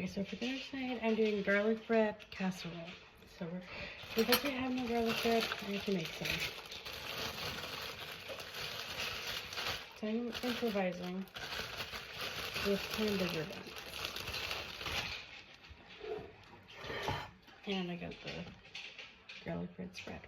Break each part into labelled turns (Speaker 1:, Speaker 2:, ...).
Speaker 1: Okay, so for dinner tonight, I'm doing garlic bread casserole. So because we have no garlic bread, I have to make some. So I'm improvising with hamburger buns. And I got the garlic bread spread.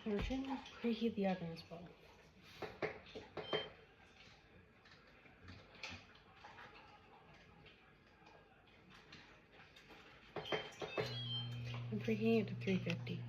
Speaker 1: We're trying to preheat the oven as well. I'm preheating it to 350.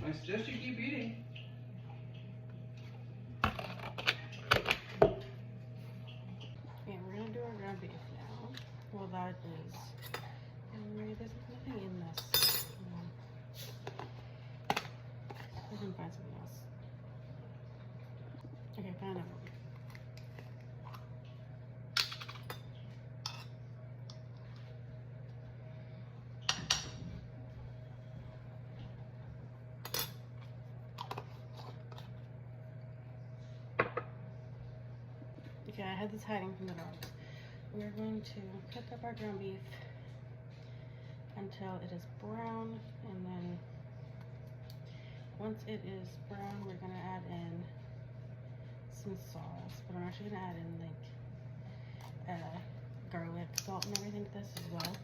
Speaker 2: I suggest you keep eating.
Speaker 1: Okay, we're gonna do our ground beef now. Well, that is. There's nothing in this. I can find something else. Okay, found it. Okay, I had this hiding from the dogs. We're going to cook up our ground beef until it is brown, and then once it is brown, we're gonna add in some sauce, but I'm actually gonna add in like garlic, salt, and everything to this as well.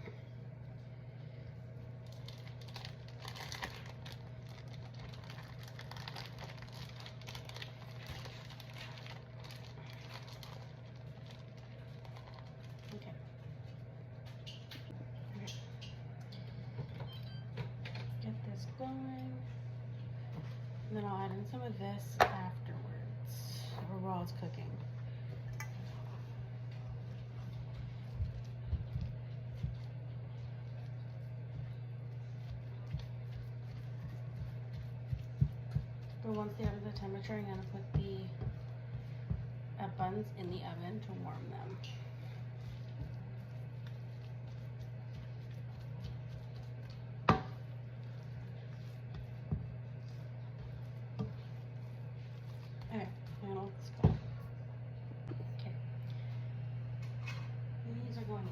Speaker 1: Going, and then I'll add in some of this afterwards, or while it's cooking. But once the oven's at temperature, I'm gonna put the buns in the oven to warm them. Okay, now let's go. Okay, these are going in.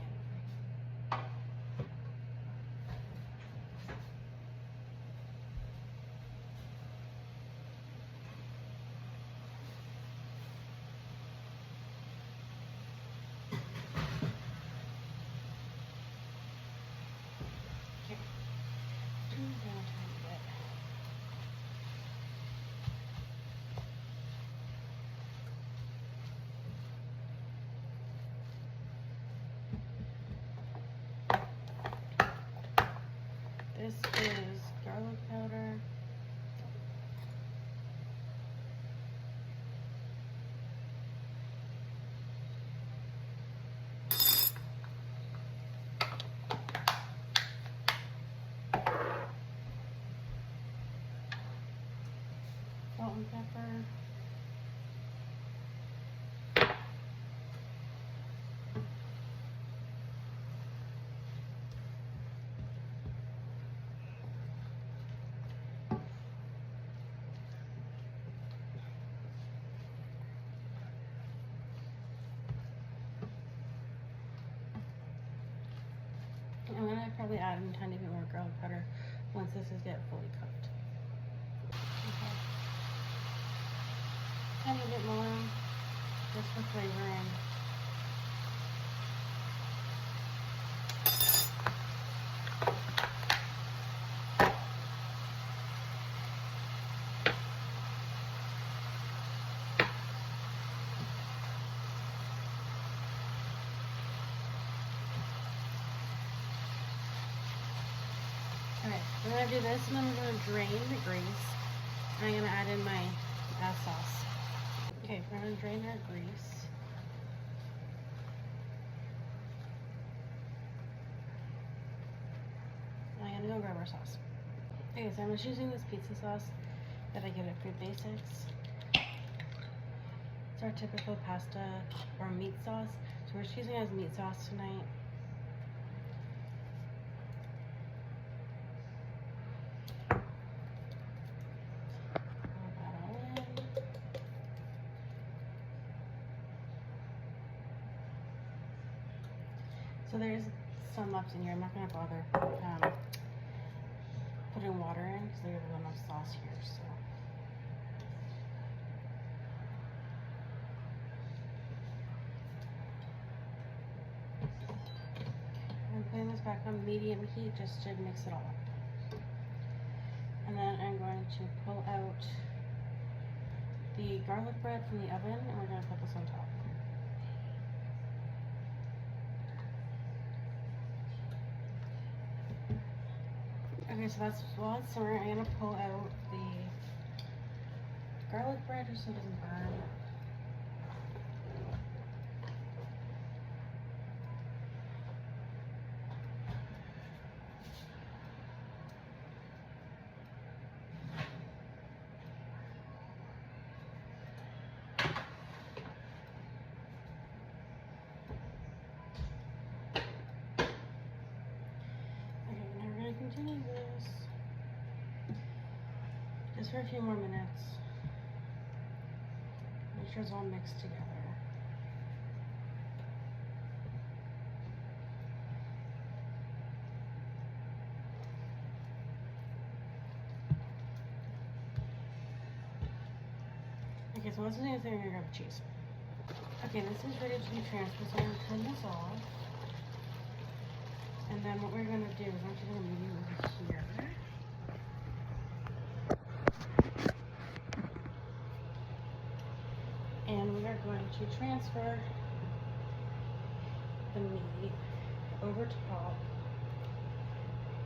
Speaker 1: Okay, turn it down a tiny bit. This is garlic powder. Salt and pepper. add in a tiny bit more garlic powder once this is get fully cooked. Okay. Tiny bit more, just for flavoring. Alright, we're going to do this and then we're going to drain the grease. And I'm going to add in my sauce. Okay, we're going to drain our grease. And I'm going to go grab our sauce. Okay, so I'm just using this pizza sauce that I get at Food Basics. It's our typical pasta or meat sauce. So we're just using it as meat sauce tonight. So there's some left in here. I'm not going to bother putting water in because there's enough sauce here. So I'm putting this back on medium heat just to mix it all up. And then I'm going to pull out the garlic bread from the oven and we're going to put this on top. Okay, so that's while it's simmering, I'm going to pull out the garlic bread just so it doesn't burn. Continue this just for a few more minutes. Make sure it's all mixed together. Okay, so what's the next thing? We're gonna grab cheese. Okay, this is ready to be transferred, so I'm gonna turn this off. And then what we're going to do is I'm actually going to move you over here. And we are going to transfer the meat over top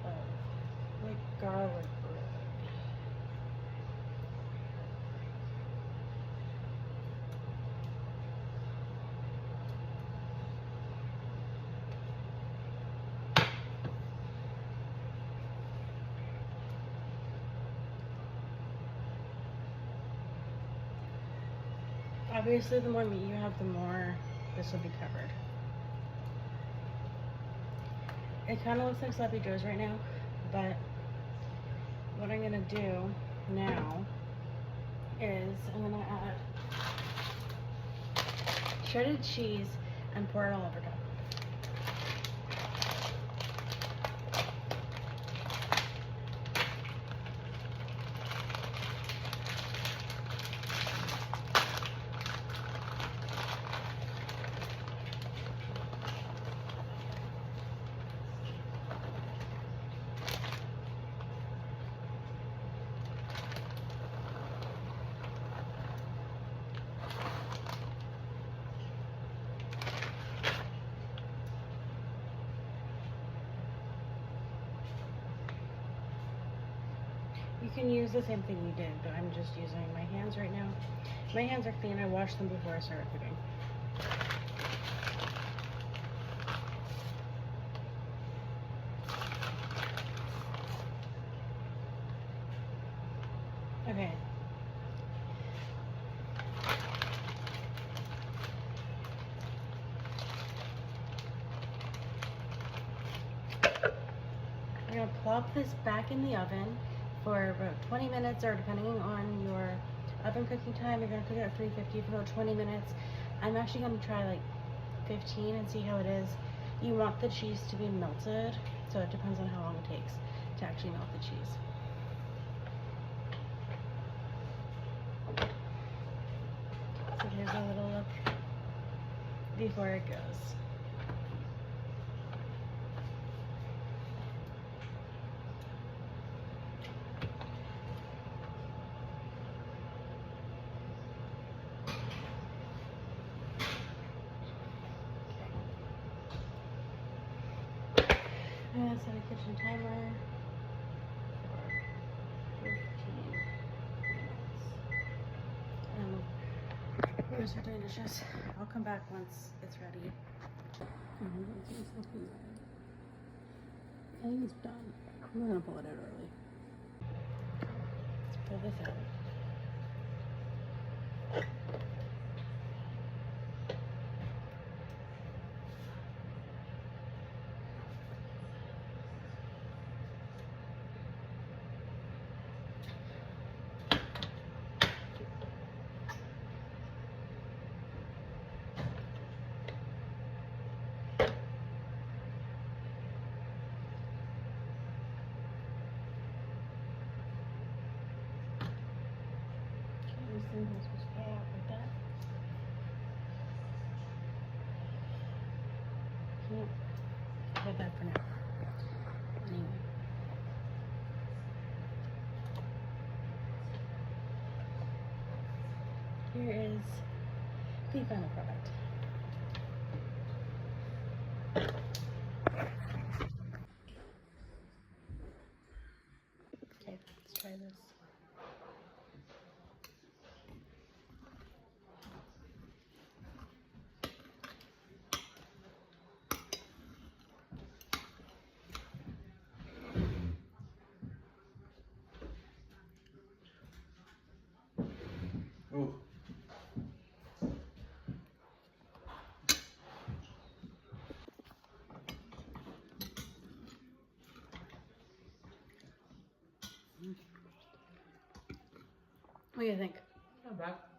Speaker 1: of like garlic bread. Obviously, the more meat you have, the more this will be covered. It kind of looks like Sloppy Joe's right now, but what I'm going to do now is I'm going to add shredded cheese and pour it all over top. You can use the same thing you did, but I'm just using my hands right now. My hands are clean. I washed them before I started cooking. Okay. I'm going to plop this back in the oven for about 20 minutes, or depending on your oven cooking time, you're going to cook it at 350 for about 20 minutes. I'm actually going to try like 15 and see how it is. You want the cheese to be melted, So it depends on how long it takes to actually melt the cheese. So here's a little look before it goes. I'm gonna set a kitchen timer for 15 minutes. Where's our doing dishes? I'll come back once it's ready. I think it's done. We're gonna pull it out early. Let's pull this out. This thing was supposed to fall out like that. Can't hold that for now. Anyway. Here is the final product. Okay, let's try this.
Speaker 2: Oh.
Speaker 1: What do you think?
Speaker 2: Not bad.